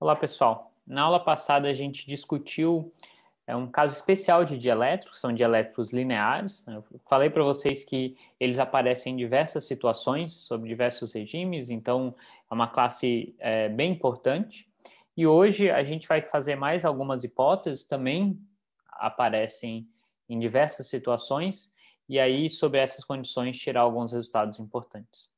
Olá, pessoal. Na aula passada a gente discutiu um caso especial de dielétricos, são dielétricos lineares, né? Eu falei para vocês que eles aparecem em diversas situações, sob diversos regimes, então é uma classe bem importante. E hoje a gente vai fazer mais algumas hipóteses, também aparecem em diversas situações, e aí, sobre essas condições, tirar alguns resultados importantes.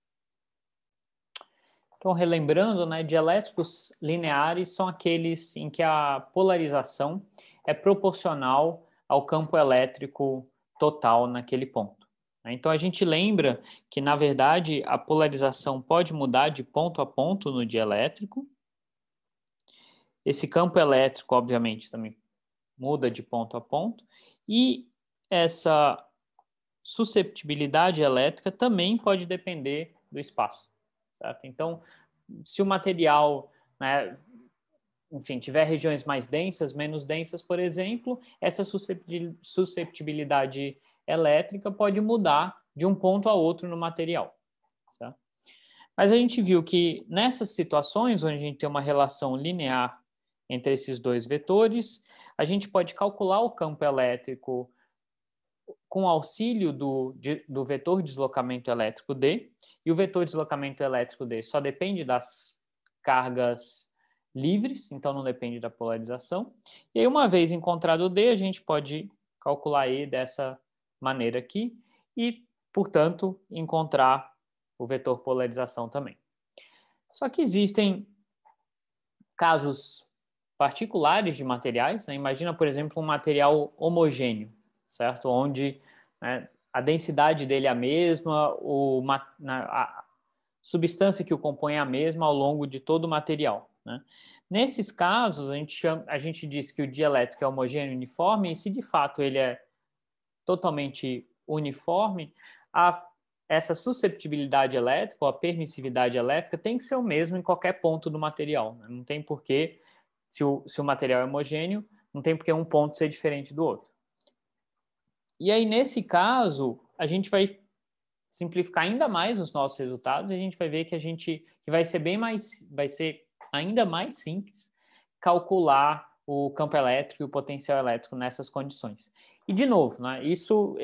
Então, relembrando, né, dielétricos lineares são aqueles em que a polarização é proporcional ao campo elétrico total naquele ponto. Então, a gente lembra que, na verdade, a polarização pode mudar de ponto a ponto no dielétrico. Esse campo elétrico, obviamente, também muda de ponto a ponto. E essa susceptibilidade elétrica também pode depender do espaço, certo? Então, se o material, né, enfim, tiver regiões mais densas, menos densas, por exemplo, essa susceptibilidade elétrica pode mudar de um ponto a outro no material, certo? Mas a gente viu que nessas situações onde a gente tem uma relação linear entre esses dois vetores, a gente pode calcular o campo elétrico com auxílio do vetor de deslocamento elétrico D, e o vetor de deslocamento elétrico D só depende das cargas livres, então não depende da polarização. E aí, uma vez encontrado o D, a gente pode calcular E dessa maneira aqui e, portanto, encontrar o vetor polarização também. Só que existem casos particulares de materiais, né? Imagina, por exemplo, um material homogêneo, certo? Onde, né, a densidade dele é a mesma, a substância que o compõe é a mesma ao longo de todo o material, né? Nesses casos, a gente diz que o dielétrico é homogêneo uniforme, e se de fato ele é totalmente uniforme, essa susceptibilidade elétrica ou a permissividade elétrica tem que ser o mesmo em qualquer ponto do material, né? Não tem porquê, se o material é homogêneo, não tem porquê um ponto ser diferente do outro. E aí, nesse caso, a gente vai simplificar ainda mais os nossos resultados e a gente vai ver que vai ser ainda mais simples calcular o campo elétrico e o potencial elétrico nessas condições. E, de novo, né, isso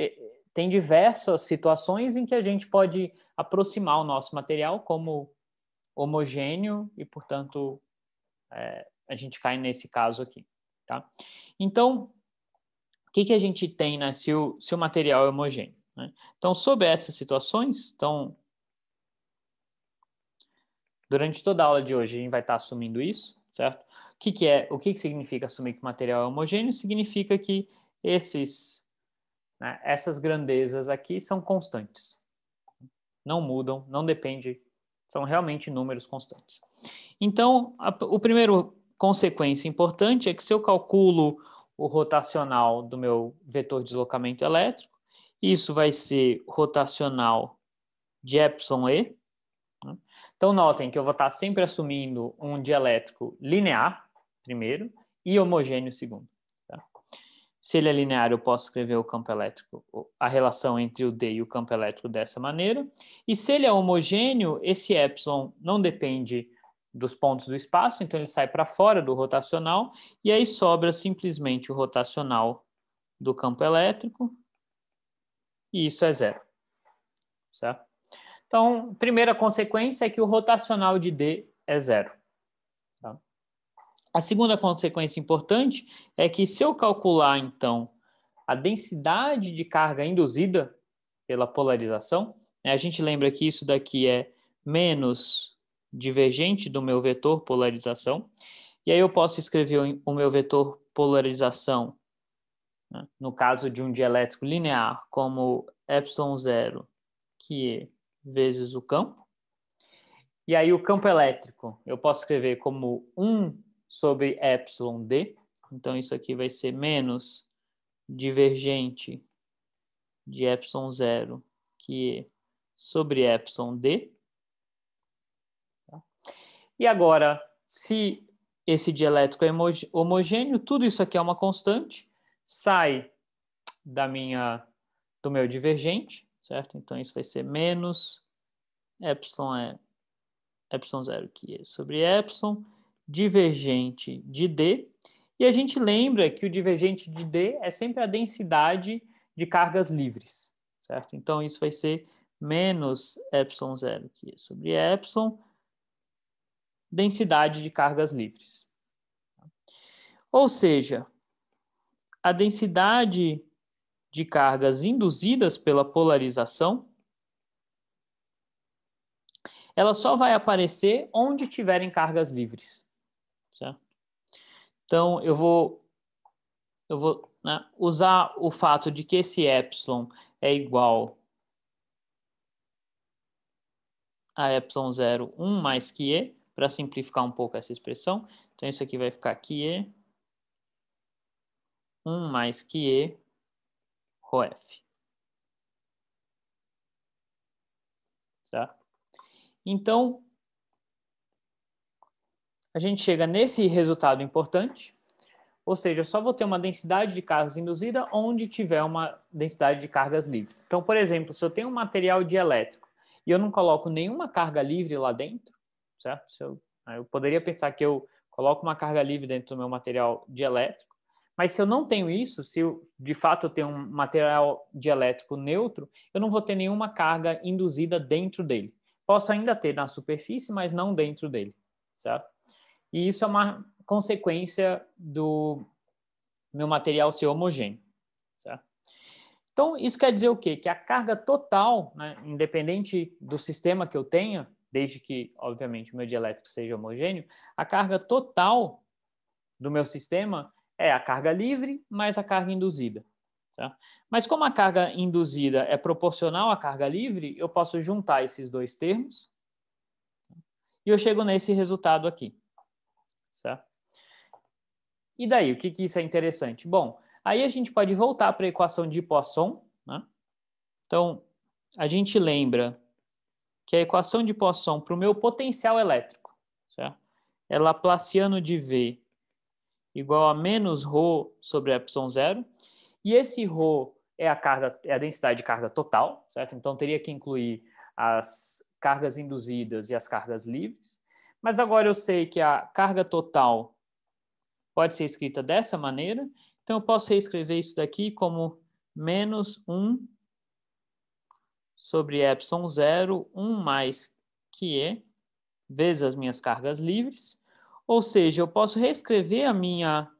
tem diversas situações em que a gente pode aproximar o nosso material como homogêneo e, portanto, a gente cai nesse caso aqui. Tá? Então, o que a gente tem, né, se o material é homogêneo? Né? Então, sobre essas situações, durante toda a aula de hoje a gente vai estar assumindo isso, certo? O que significa assumir que o material é homogêneo? Significa que essas grandezas aqui são constantes. Não mudam, não depende, são realmente números constantes. Então, o primeiro consequência importante é que se eu calculo o rotacional do meu vetor de deslocamento elétrico, isso vai ser rotacional de εE. Né? Então, notem que eu vou estar sempre assumindo um dielétrico linear, primeiro, e homogêneo, segundo. Tá? Se ele é linear, eu posso escrever o campo elétrico, a relação entre o D e o campo elétrico dessa maneira. E se ele é homogêneo, esse epsilon não depende dos pontos do espaço, então ele sai para fora do rotacional, e aí sobra simplesmente o rotacional do campo elétrico, e isso é zero. Certo? Então, primeira consequência é que o rotacional de D é zero. Tá? A segunda consequência importante é que se eu calcular, então, a densidade de carga induzida pela polarização, né, a gente lembra que isso daqui é menos divergente do meu vetor polarização, e aí eu posso escrever o meu vetor polarização, né, no caso de um dielétrico linear, como ε0, que é vezes o campo. E aí o campo elétrico eu posso escrever como 1 sobre εd. Então isso aqui vai ser menos divergente de ε0, que é sobre εd. E agora, se esse dielétrico é homogêneo, tudo isso aqui é uma constante, sai do meu divergente, certo? Então isso vai ser menos ε0, que é sobre ε, divergente de D, e a gente lembra que o divergente de D é sempre a densidade de cargas livres, certo? Então, isso vai ser menos ε0 aqui sobre ε, densidade de cargas livres. Ou seja, a densidade de cargas induzidas pela polarização, ela só vai aparecer onde tiverem cargas livres, certo? Então, eu vou né, usar o fato de que esse epsilon é igual a ε0, 1 mais que E, para simplificar um pouco essa expressão. Então, isso aqui vai ficar que E, 1 mais que E, ρf. Tá? Então, a gente chega nesse resultado importante, ou seja, eu só vou ter uma densidade de cargas induzida onde tiver uma densidade de cargas livres. Então, por exemplo, se eu tenho um material dielétrico e eu não coloco nenhuma carga livre lá dentro, certo? Eu poderia pensar que eu coloco uma carga livre dentro do meu material dielétrico, mas se eu não tenho isso, se eu, de fato eu tenho um material dielétrico neutro, eu não vou ter nenhuma carga induzida dentro dele. Posso ainda ter na superfície, mas não dentro dele, certo? E isso é uma consequência do meu material ser homogêneo, certo? Então, isso quer dizer o quê? Que a carga total, né, independente do sistema que eu tenha, desde que, obviamente, o meu dielétrico seja homogêneo, a carga total do meu sistema é a carga livre mais a carga induzida. Certo? Mas como a carga induzida é proporcional à carga livre, eu posso juntar esses dois termos e eu chego nesse resultado aqui. Certo? E daí, o que isso é interessante? Bom, aí a gente pode voltar para a equação de Poisson, né? Então, a gente lembra que a equação de Poisson para o meu potencial elétrico, certo? É Laplaciano de V igual a menos ρ sobre ε0, e esse ρ é a densidade de carga total, certo? Então, teria que incluir as cargas induzidas e as cargas livres. Mas agora eu sei que a carga total pode ser escrita dessa maneira, então eu posso reescrever isso daqui como menos 1 sobre ε0, 1 mais que E, vezes as minhas cargas livres. Ou seja, eu posso reescrever a minha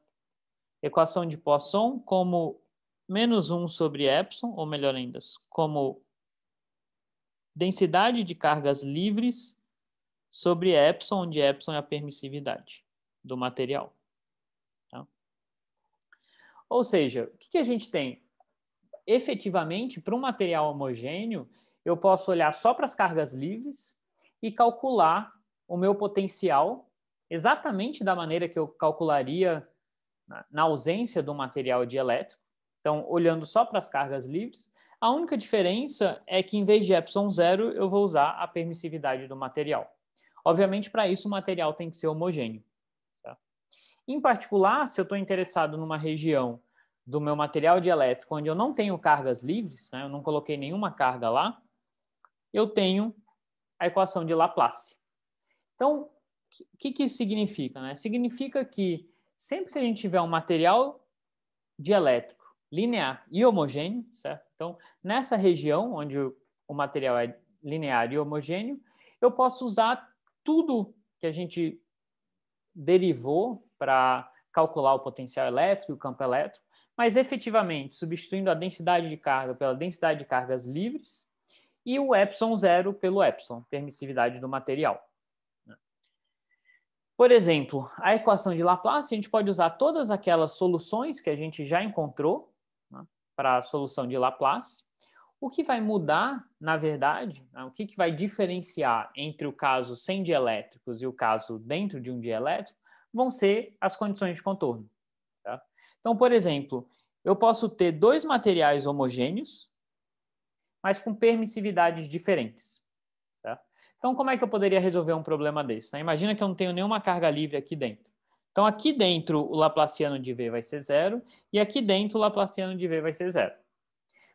equação de Poisson como menos 1 sobre ε, ou melhor ainda, como densidade de cargas livres sobre ε, onde ε é a permissividade do material. Ou seja, o que a gente tem? Efetivamente, para um material homogêneo, eu posso olhar só para as cargas livres e calcular o meu potencial exatamente da maneira que eu calcularia na ausência do material dielétrico. Então, olhando só para as cargas livres, a única diferença é que, em vez de ε0, eu vou usar a permissividade do material. Obviamente, para isso, o material tem que ser homogêneo. Em particular, se eu estou interessado numa região do meu material dielétrico onde eu não tenho cargas livres, né, eu não coloquei nenhuma carga lá, eu tenho a equação de Laplace. Então, o que isso significa? Né? Significa que sempre que a gente tiver um material dielétrico linear e homogêneo, certo? Então, nessa região onde o material é linear e homogêneo, eu posso usar tudo que a gente derivou para calcular o potencial elétrico e o campo elétrico, mas efetivamente substituindo a densidade de carga pela densidade de cargas livres e o ε0 pelo ε, permissividade do material. Por exemplo, a equação de Laplace, a gente pode usar todas aquelas soluções que a gente já encontrou, né, para a solução de Laplace. O que vai mudar, na verdade, né, o que vai diferenciar entre o caso sem dielétricos e o caso dentro de um dielétrico, vão ser as condições de contorno. Tá? Então, por exemplo, eu posso ter dois materiais homogêneos, mas com permissividades diferentes. Tá? Então, como é que eu poderia resolver um problema desse? Né? Imagina que eu não tenho nenhuma carga livre aqui dentro. Então, aqui dentro, o Laplaciano de V vai ser 0, e aqui dentro, o Laplaciano de V vai ser 0.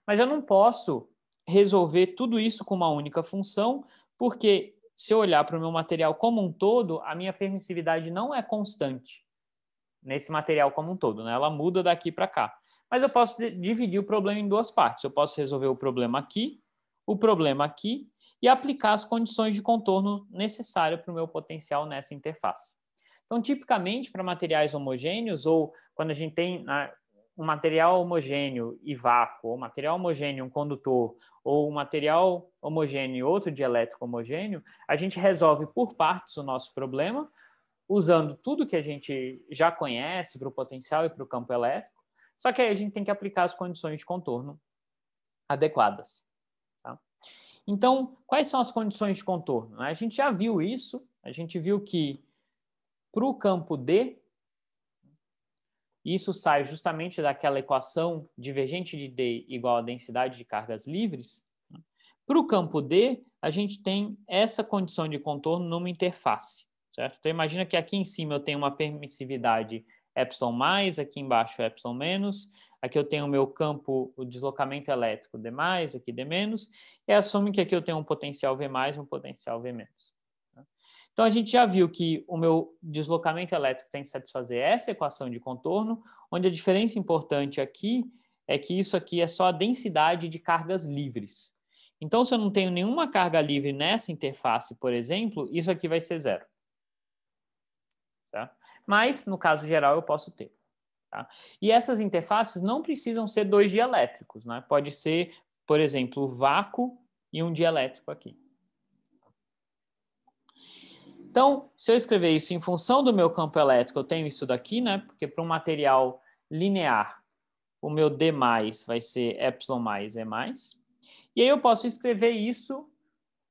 Mas eu não posso resolver tudo isso com uma única função, porque se eu olhar para o meu material como um todo, a minha permissividade não é constante nesse material como um todo, né? Ela muda daqui para cá. Mas eu posso dividir o problema em duas partes. Eu posso resolver o problema aqui e aplicar as condições de contorno necessárias para o meu potencial nessa interface. Então, tipicamente, para materiais homogêneos, ou quando a gente tem um material homogêneo e vácuo, ou material homogêneo e um condutor, ou um material homogêneo e outro dielétrico homogêneo, a gente resolve por partes o nosso problema, usando tudo que a gente já conhece para o potencial e para o campo elétrico, só que aí a gente tem que aplicar as condições de contorno adequadas. Tá? Então, quais são as condições de contorno? A gente já viu isso, a gente viu que para o campo D, isso sai justamente daquela equação divergente de D igual a densidade de cargas livres. Para o campo D, a gente tem essa condição de contorno numa interface. Certo? Então, imagina que aqui em cima eu tenho uma permissividade epsilon mais, aqui embaixo é epsilon menos, aqui eu tenho o meu campo, o deslocamento elétrico D mais, aqui D menos, e assume que aqui eu tenho um potencial V mais e um potencial V menos. Então, a gente já viu que o meu deslocamento elétrico tem que satisfazer essa equação de contorno, onde a diferença importante aqui é que isso aqui é só a densidade de cargas livres. Então, se eu não tenho nenhuma carga livre nessa interface, por exemplo, isso aqui vai ser zero. Tá? Mas, no caso geral, eu posso ter. Tá? E essas interfaces não precisam ser dois dielétricos. Né? Pode ser, por exemplo, vácuo e um dielétrico aqui. Então, se eu escrever isso em função do meu campo elétrico, eu tenho isso daqui, né? Porque para um material linear, o meu D mais vai ser epsilon mais E mais. E aí eu posso escrever isso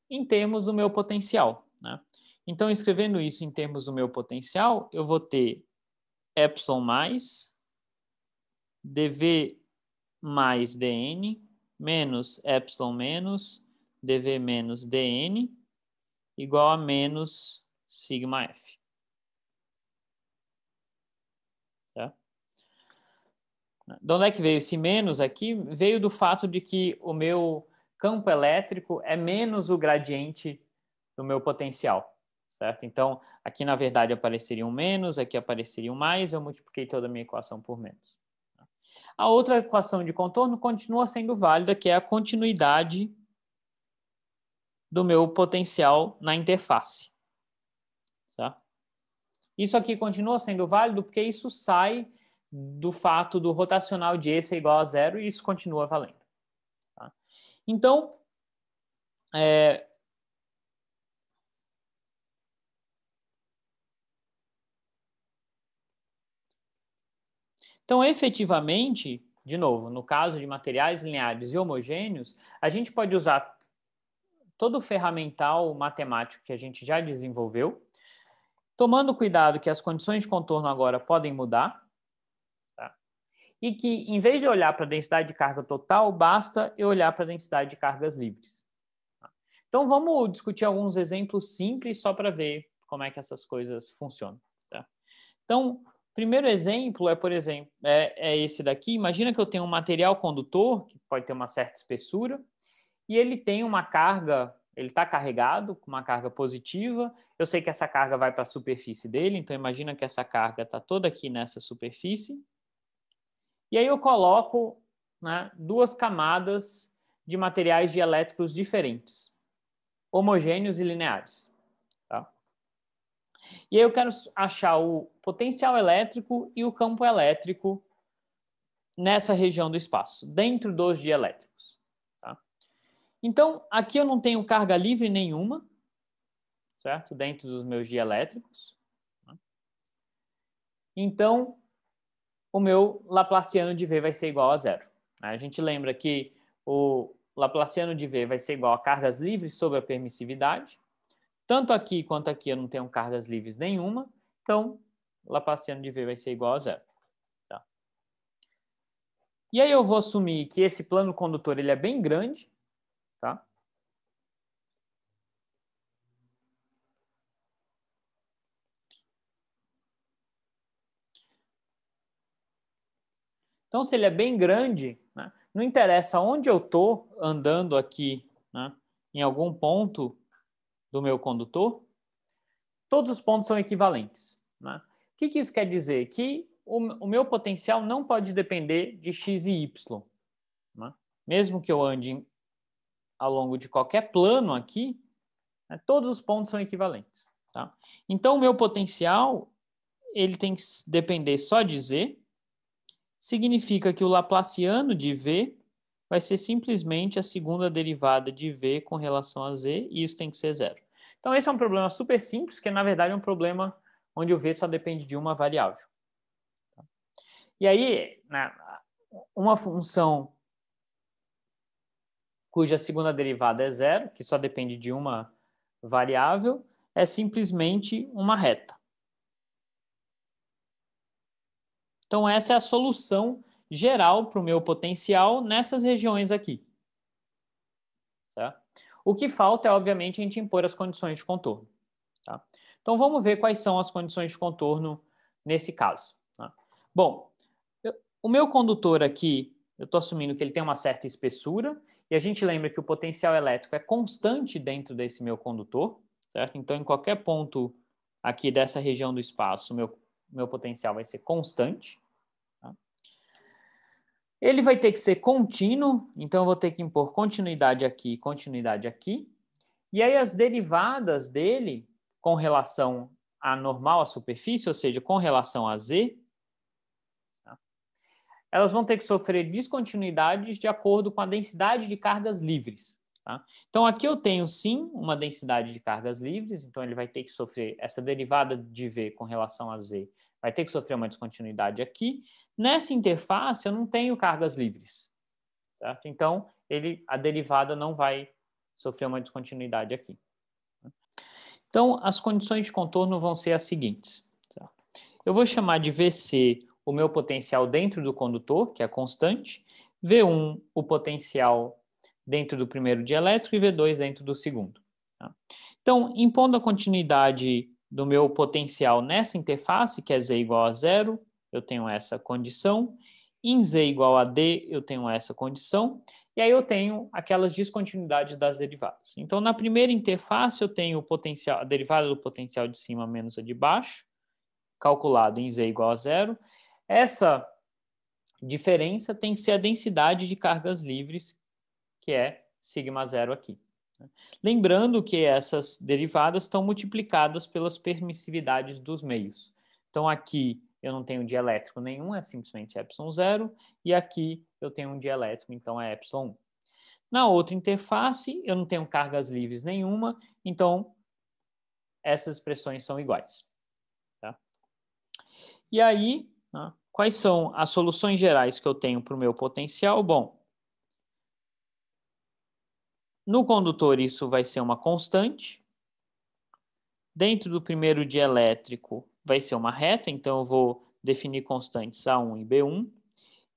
em termos do meu potencial. Né? Então, escrevendo isso em termos do meu potencial, eu vou ter epsilon mais dV mais dN menos epsilon menos dV menos dN igual a menos sigma F. Tá? De onde é que veio esse menos aqui? Veio do fato de que o meu campo elétrico é menos o gradiente do meu potencial, certo? Então, aqui na verdade apareceria um menos, aqui apareceria um mais, eu multipliquei toda a minha equação por menos. A outra equação de contorno continua sendo válida, que é a continuidade do meu potencial na interface. Tá? Isso aqui continua sendo válido porque isso sai do fato do rotacional de E ser igual a zero e isso continua valendo. Tá? Então, efetivamente, de novo, no caso de materiais lineares e homogêneos, a gente pode usar todo o ferramental matemático que a gente já desenvolveu, tomando cuidado que as condições de contorno agora podem mudar, tá? E que, em vez de olhar para a densidade de carga total, basta eu olhar para a densidade de cargas livres. Tá? Então, vamos discutir alguns exemplos simples só para ver como é que essas coisas funcionam. Tá? Então, o primeiro exemplo é, por exemplo, esse daqui. Imagina que eu tenho um material condutor, que pode ter uma certa espessura, e ele tem uma carga, ele está carregado com uma carga positiva. Eu sei que essa carga vai para a superfície dele, então imagina que essa carga está toda aqui nessa superfície. E aí eu coloco, né, duas camadas de materiais dielétricos diferentes, homogêneos e lineares. Tá? E aí eu quero achar o potencial elétrico e o campo elétrico nessa região do espaço, dentro dos dielétricos. Então, aqui eu não tenho carga livre nenhuma, certo? Dentro dos meus dielétricos. Então, o meu Laplaciano de V vai ser igual a zero. A gente lembra que o Laplaciano de V vai ser igual a cargas livres sobre a permissividade. Tanto aqui quanto aqui eu não tenho cargas livres nenhuma. Então, o Laplaciano de V vai ser igual a zero. Tá? E aí eu vou assumir que esse plano condutor ele é bem grande. Tá? Então, se ele é bem grande, né, não interessa onde eu estou andando aqui, né, em algum ponto do meu condutor, todos os pontos são equivalentes, né? O que isso quer dizer? Que o meu potencial não pode depender de x e y, né? Mesmo que eu ande ao longo de qualquer plano aqui, né, todos os pontos são equivalentes, tá? Então, o meu potencial ele tem que depender só de z, significa que o laplaciano de v vai ser simplesmente a segunda derivada de v com relação a z, e isso tem que ser zero. Então, esse é um problema super simples, que na verdade é um problema onde o v só depende de uma variável. E aí, uma função cuja segunda derivada é zero, que só depende de uma variável, é simplesmente uma reta. Então, essa é a solução geral para o meu potencial nessas regiões aqui. Certo? O que falta é, obviamente, a gente impor as condições de contorno. Tá? Então, vamos ver quais são as condições de contorno nesse caso. Tá? Bom, o meu condutor aqui, eu estou assumindo que ele tem uma certa espessura, e a gente lembra que o potencial elétrico é constante dentro desse meu condutor, certo? Então, em qualquer ponto aqui dessa região do espaço, meu potencial vai ser constante. Tá? Ele vai ter que ser contínuo, então eu vou ter que impor continuidade aqui e continuidade aqui. E aí as derivadas dele com relação à normal, à superfície, ou seja, com relação a z, elas vão ter que sofrer descontinuidades de acordo com a densidade de cargas livres. Tá? Então, aqui eu tenho, sim, uma densidade de cargas livres, então ele vai ter que sofrer essa derivada de V com relação a Z, vai ter que sofrer uma descontinuidade aqui. Nessa interface, eu não tenho cargas livres, certo? Então, a derivada não vai sofrer uma descontinuidade aqui. Então, as condições de contorno vão ser as seguintes. Tá? Eu vou chamar de VC o meu potencial dentro do condutor, que é constante, V1 o potencial dentro do primeiro dielétrico e V2 dentro do segundo. Tá? Então, impondo a continuidade do meu potencial nessa interface, que é Z igual a zero, eu tenho essa condição. Em Z igual a D, eu tenho essa condição. E aí eu tenho aquelas descontinuidades das derivadas. Então, na primeira interface, eu tenho o potencial, a derivada do potencial de cima menos a de baixo, calculado em Z igual a zero. Essa diferença tem que ser a densidade de cargas livres, que é sigma zero aqui. Lembrando que essas derivadas estão multiplicadas pelas permissividades dos meios. Então, aqui eu não tenho dielétrico nenhum, é simplesmente ε0, e aqui eu tenho um dielétrico, então é ε1. Na outra interface, eu não tenho cargas livres nenhuma, então essas expressões são iguais. Tá? E aí, né, quais são as soluções gerais que eu tenho para o meu potencial? Bom, no condutor isso vai ser uma constante. Dentro do primeiro dielétrico vai ser uma reta, então eu vou definir constantes A1 e B1.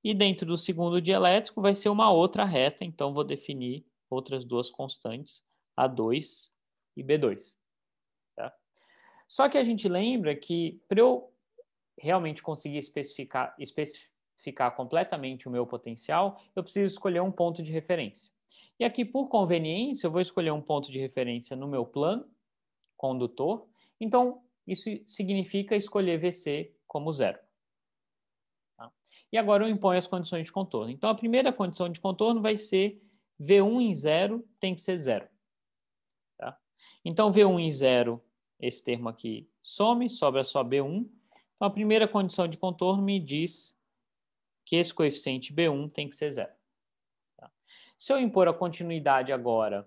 E dentro do segundo dielétrico vai ser uma outra reta, então vou definir outras duas constantes, A2 e B2. Tá? Só que a gente lembra que para eu realmente conseguir especificar completamente o meu potencial, eu preciso escolher um ponto de referência. E aqui, por conveniência, eu vou escolher um ponto de referência no meu plano condutor. Então, isso significa escolher VC como zero. Tá? E agora eu imponho as condições de contorno. Então, a primeira condição de contorno vai ser V1 em zero tem que ser zero. Tá? Então, V1 em zero, esse termo aqui some, sobra só B1. Então, a primeira condição de contorno me diz que esse coeficiente B1 tem que ser zero. Tá? Se eu impor a continuidade agora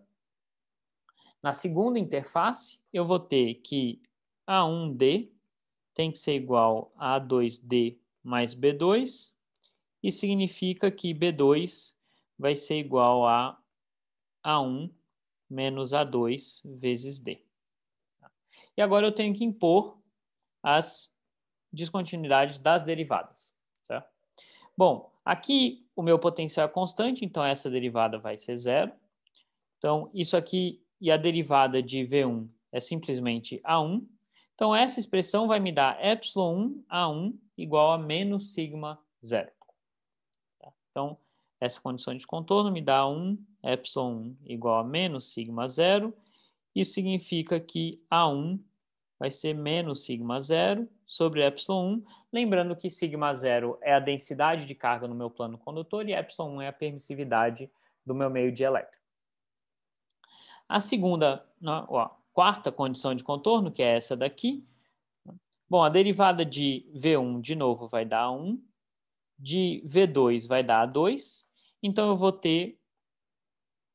na segunda interface, eu vou ter que A1D tem que ser igual a A2D mais B2, e significa que B2 vai ser igual a A1 menos A2 vezes D. E agora eu tenho que impor as descontinuidades das derivadas. Certo? Bom, aqui o meu potencial é constante, então essa derivada vai ser zero. Então, isso aqui e a derivada de V1 é simplesmente A1. Então, essa expressão vai me dar ε1 A1 igual a menos sigma zero. Tá? Então, essa condição de contorno me dá 1 ε1 igual a menos sigma zero. Isso significa que A1 vai ser menos sigma zero sobre epsilon 1, lembrando que sigma zero é a densidade de carga no meu plano condutor e epsilon 1 é a permissividade do meu meio dielétrico. A segunda, quarta condição de contorno, que é essa daqui, bom, a derivada de V1 de novo vai dar 1, de V2 vai dar 2, então eu vou ter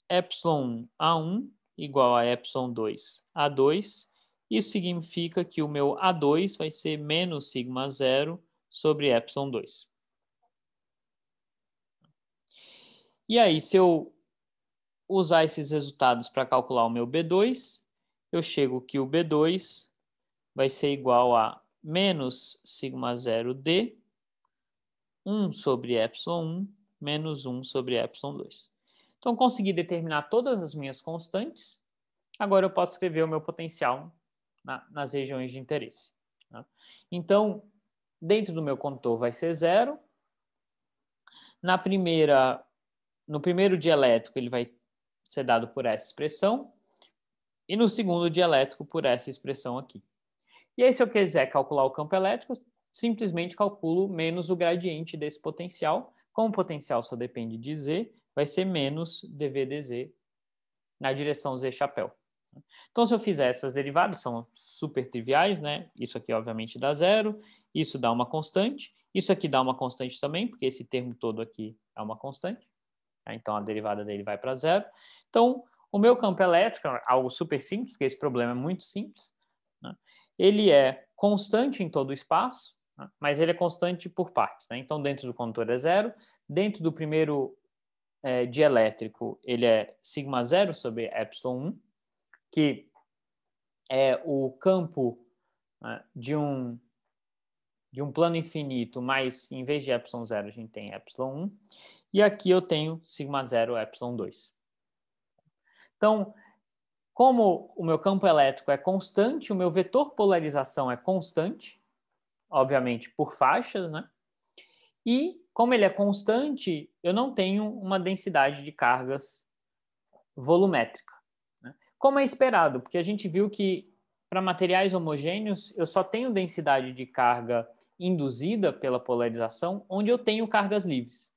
epsilon 1 A1 igual a epsilon 2 A2. Isso significa que o meu A2 vai ser menos sigma zero sobre epsilon 2. E aí, se eu usar esses resultados para calcular o meu B2, eu chego que o B2 vai ser igual a menos sigma zero D, 1 sobre epsilon 1, menos 1 sobre epsilon 2. Então, consegui determinar todas as minhas constantes. Agora eu posso escrever o meu potencial nas regiões de interesse. Tá? Então, dentro do meu condutor vai ser zero. No primeiro dielétrico, ele vai ser dado por essa expressão. E no segundo dielétrico, por essa expressão aqui. E aí, se eu quiser calcular o campo elétrico, simplesmente calculo menos o gradiente desse potencial. Como o potencial só depende de Z, vai ser menos dV dZ na direção Z chapéu. Então, se eu fizer essas derivadas, são super triviais, né? Isso aqui, obviamente, dá zero, isso dá uma constante, isso aqui dá uma constante também, porque esse termo todo aqui é uma constante. Então, a derivada dele vai para zero. Então, o meu campo elétrico é algo super simples, porque esse problema é muito simples. Né? Ele é constante em todo o espaço, né? Mas ele é constante por partes. Né? Então, dentro do condutor é zero. Dentro do primeiro dielétrico, ele é sigma zero sobre epsilon 1, que é o campo, né, de um plano infinito, mas em vez de epsilon zero, a gente tem epsilon 1. E aqui eu tenho sigma zero epsilon 2. Então, como o meu campo elétrico é constante, o meu vetor polarização é constante, obviamente por faixas, né? E como ele é constante, eu não tenho uma densidade de cargas volumétrica, né? Como é esperado, porque a gente viu que para materiais homogêneos eu só tenho densidade de carga induzida pela polarização onde eu tenho cargas livres.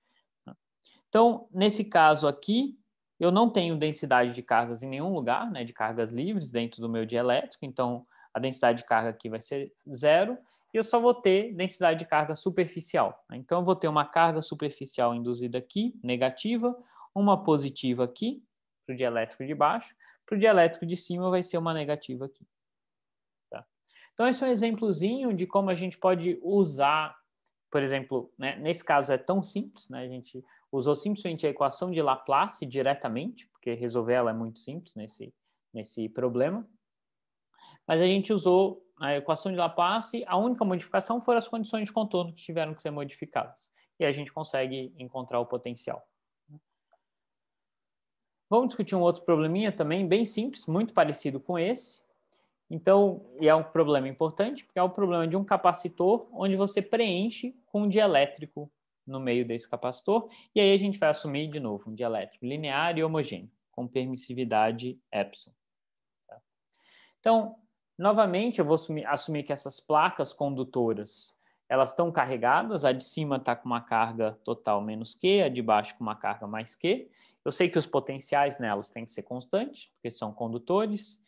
Então, nesse caso aqui, eu não tenho densidade de cargas em nenhum lugar, né, de cargas livres dentro do meu dielétrico, então a densidade de carga aqui vai ser zero, e eu só vou ter densidade de carga superficial. Né? Então, eu vou ter uma carga superficial induzida aqui, negativa, uma positiva aqui, para o dielétrico de baixo, para o dielétrico de cima vai ser uma negativa aqui. Tá? Então, esse é um exemplozinho de como a gente pode usar, por exemplo, né, nesse caso é tão simples, né, a gente usou simplesmente a equação de Laplace diretamente, porque resolver ela é muito simples nesse problema. Mas a gente usou a equação de Laplace, a única modificação foram as condições de contorno que tiveram que ser modificadas. E a gente consegue encontrar o potencial. Vamos discutir um outro probleminha também, bem simples, muito parecido com esse. Então, e é um problema importante, porque é o problema de um capacitor onde você preenche com um dielétrico no meio desse capacitor, e aí a gente vai assumir de novo um dielétrico linear e homogêneo, com permissividade epsilon. Tá? Então, novamente, eu vou assumir que essas placas condutoras, elas estão carregadas, a de cima está com uma carga total menos Q, a de baixo com uma carga mais Q. Eu sei que os potenciais nelas têm que ser constantes, porque são condutores.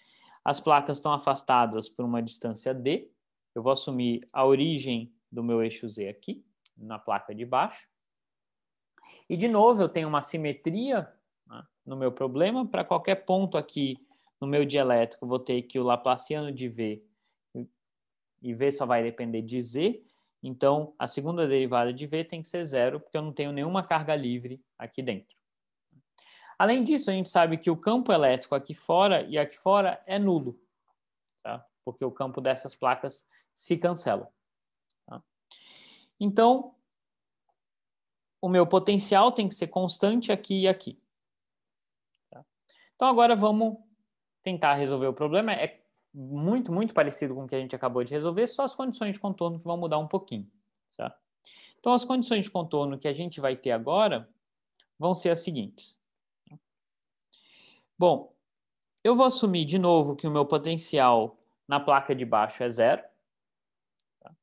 As placas estão afastadas por uma distância D. Eu vou assumir a origem do meu eixo Z aqui, na placa de baixo. E, de novo, eu tenho uma simetria, né, no meu problema. Para qualquer ponto aqui no meu dielétrico, eu vou ter que o laplaciano de V, e V só vai depender de Z. Então, a segunda derivada de V tem que ser zero, porque eu não tenho nenhuma carga livre aqui dentro. Além disso, a gente sabe que o campo elétrico aqui fora e aqui fora é nulo, tá? Porque o campo dessas placas se cancela. Tá? Então, o meu potencial tem que ser constante aqui e aqui. Tá? Então, agora vamos tentar resolver o problema. É muito, muito parecido com o que a gente acabou de resolver, só as condições de contorno que vão mudar um pouquinho. Tá? Então, as condições de contorno que a gente vai ter agora vão ser as seguintes. Bom, Eu vou assumir de novo que o meu potencial na placa de baixo é 0. Tá?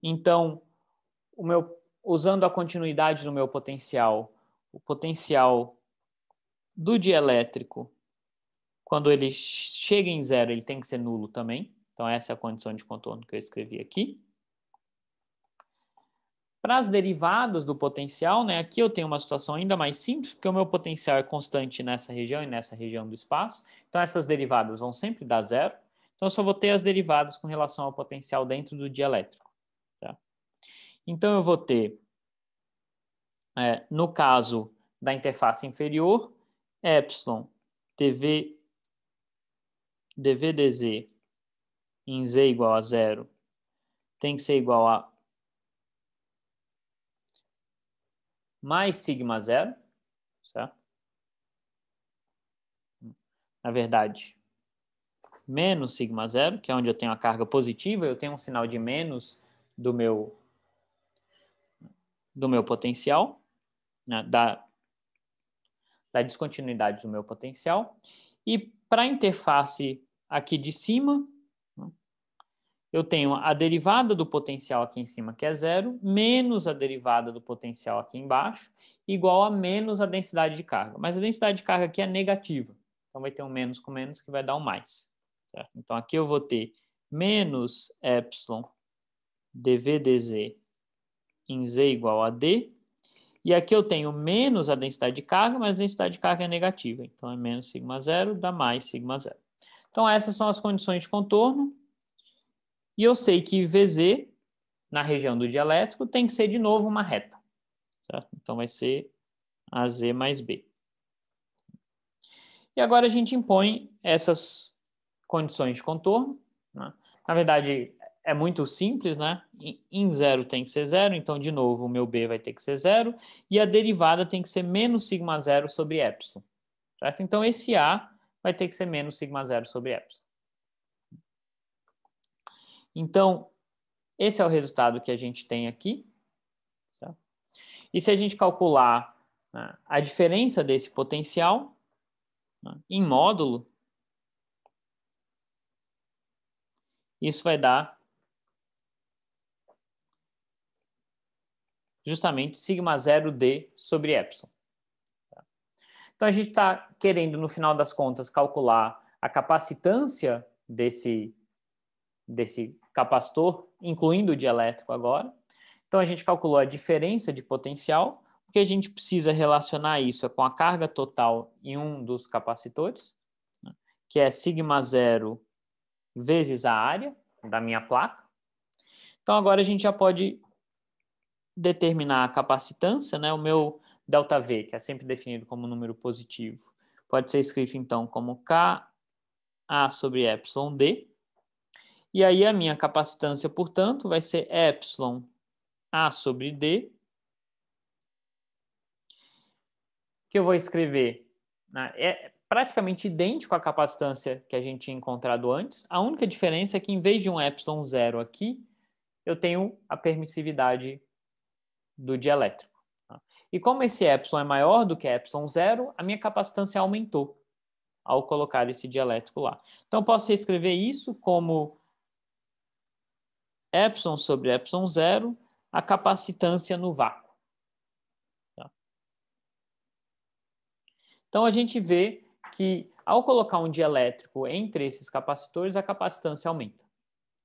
Então, usando a continuidade do meu potencial, o potencial do dielétrico, quando ele chega em 0, ele tem que ser nulo também. Então, essa é a condição de contorno que eu escrevi aqui. Para as derivadas do potencial, né, aqui eu tenho uma situação ainda mais simples, porque o meu potencial é constante nessa região e nessa região do espaço. Então, essas derivadas vão sempre dar 0. Então, eu só vou ter as derivadas com relação ao potencial dentro do dielétrico. Tá? Então, eu vou ter, no caso da interface inferior, epsilon dvdz em z igual a 0 tem que ser igual a mais sigma 0, certo? Na verdade, menos sigma 0, que é onde eu tenho a carga positiva, eu tenho um sinal de menos do meu potencial, né, da descontinuidade do meu potencial. E para a interface aqui de cima, eu tenho a derivada do potencial aqui em cima, que é 0, menos a derivada do potencial aqui embaixo, igual a menos a densidade de carga. Mas a densidade de carga aqui é negativa. Então, vai ter um menos com menos que vai dar um mais. Certo? Então, aqui eu vou ter menos epsilon dvdz em z igual a d. E aqui eu tenho menos a densidade de carga, mas a densidade de carga é negativa. Então, é menos sigma 0 dá mais sigma 0. Então, essas são as condições de contorno. E eu sei que VZ, na região do dielétrico, tem que ser de novo uma reta. Certo? Então, vai ser AZ mais B. E agora a gente impõe essas condições de contorno. Né? Na verdade, é muito simples, né? Em 0 tem que ser 0, então, de novo, o meu B vai ter que ser 0, e a derivada tem que ser menos sigma 0 sobre epsilon. Certo? Então, esse A vai ter que ser menos sigma 0 sobre epsilon. Então, esse é o resultado que a gente tem aqui. Certo? E se a gente calcular, né, a diferença desse potencial, né, em módulo, isso vai dar justamente sigma 0d sobre epsilon. Então, a gente está querendo, no final das contas, calcular a capacitância desse capacitor, incluindo o dielétrico agora. Então, a gente calculou a diferença de potencial, porque a gente precisa relacionar isso com a carga total em um dos capacitores, né, que é sigma 0 vezes a área da minha placa. Então, agora a gente já pode determinar a capacitância, né? O meu ΔV, que é sempre definido como número positivo, pode ser escrito então como Ka sobre epsilon d. E aí a minha capacitância, portanto, vai ser epsilon A sobre d, que eu vou escrever, né, é praticamente idêntico à capacitância que a gente tinha encontrado antes. A única diferença é que em vez de um epsilon 0 aqui, eu tenho a permissividade do dielétrico. Tá? E como esse epsilon é maior do que epsilon 0, a minha capacitância aumentou ao colocar esse dielétrico lá. Então, eu posso reescrever isso como epsilon sobre epsilon 0, a capacitância no vácuo. Tá? Então, a gente vê que, ao colocar um dielétrico entre esses capacitores, a capacitância aumenta.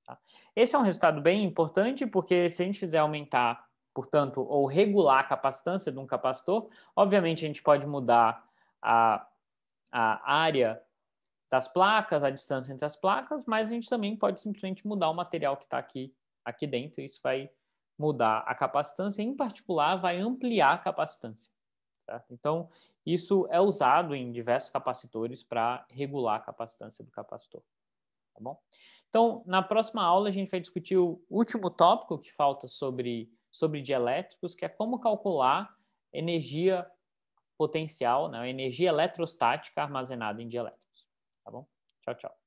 Tá? Esse é um resultado bem importante, porque se a gente quiser aumentar, portanto, ou regular a capacitância de um capacitor, obviamente a gente pode mudar a área das placas, a distância entre as placas, mas a gente também pode simplesmente mudar o material que está aqui dentro, e isso vai mudar a capacitância, e, em particular, vai ampliar a capacitância. Certo? Então, isso é usado em diversos capacitores para regular a capacitância do capacitor. Tá bom? Então, na próxima aula, a gente vai discutir o último tópico que falta sobre dielétricos, que é como calcular energia potencial, né, energia eletrostática armazenada em dielétricos. Tá bom? Tchau, tchau.